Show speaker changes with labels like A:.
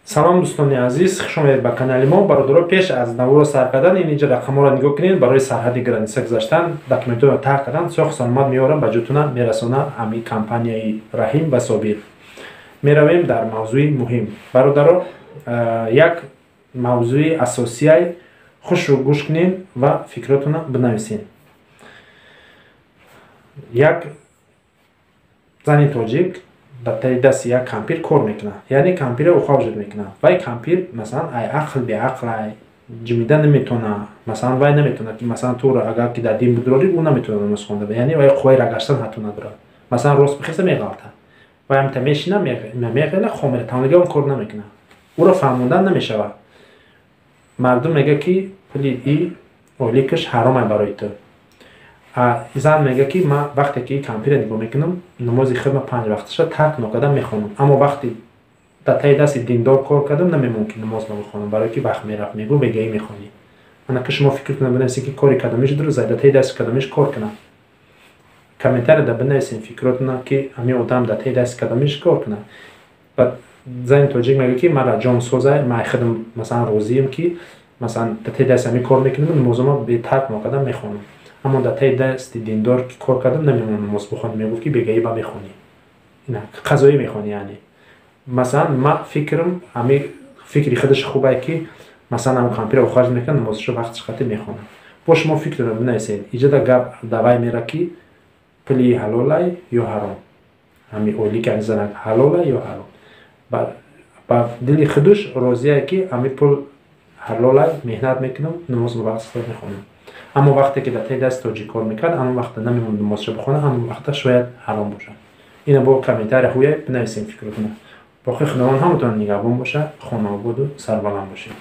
A: салом дӯстони азиз, хуш омадед ба канали мо. Бародаро, пеш аз навро сар кардан инҷа рақамҳоро нигоҳ кунед. Барои сарҳади граница гузаштан документҳоро тақ кардан сохт саномат меорам ба ҷотуна мерасонам ҳамин компанияи Раҳим ва Собир. Меравем дар мавзӯи муҳим. Бародаро, як мавзӯи асосияи хушро гӯш кунед ва фикротона бинависед. Як зани тоҷик дар таи дасти як кампир кор мекунад, яъне кампира уховжид мекунад. Вай кампир масалан ай ақл беақл ай ҷимида наметона, масалан вай наметона ки масалан туро агар ки дар дин бидорӣ ӯ наметона намоз хонда, яъне вай қувваи рагаштан ҳатто надорад. Масалан рост бихеса меғалта, вай ҳамта мешина меғела хомила тамомига он кор намекунад, ӯро фаҳмондан намешавад. Мардум мега ки пули и ойликаш ҳаром ай барои ту. зан мега ки ман вақте ки кампира нигоҳ мекунам намози хидма 5 вақташа тарк нокардам мехонам, аммо вақте дар таи дасти диндор кор кардам намемон ки намоз намехонам, барое ки вақт мерафт мегӯ бегаӣ мехонӣ. Анака шумо фикр кунед бинависед ки кори кадомиш дуруст дар таи дасти кадомиш кор кунам. Комментарияда бинависед фикротона ки ҳамин одам дар таи дасти кадомиш кор кунад. Ва зани тоҷик мега ки мара ҷонсоза ман хидм масалан розиям ки масалан дар таи дасти ҳамин кор мекунам, намозама бе тарк нокардам мехонам. Аммо дар таи дасти диндор ки кор кардам намемонам намоз бихонам, мегуфт ки бегаӣ ба мехонӣ. Ина қазоӣ мехонӣ яъне. Масалан ман фикрам ҳамин фикри худаш хубае ки масалан ҳамин кампира охарҷ мекунад намозашо вақташ қатӣ мехонад. Бо шумо фикрро бинависед. Иҷода гап дар вай мера ки пули ҳалолай ё ҳаром. Ҳамин ойлӣ ки занак ҳалолай ё ҳаром. Ба дили худаш розие ки ҳамин пул ҳалолай, меҳнат мекунам, намоз ба вақт мехонам. Аммо вақте ки дар таи дасти тоҷик кор мекард, ҳамон вақта намемонд намозашо бихонад, ҳамон вақта шояд ҳаром бошад. Ина бо комментария ҳуя бинависед фикротона. Бохи худованд ҳамотон нигаҳбон бошад. Хонаободу сарбаланд бошед.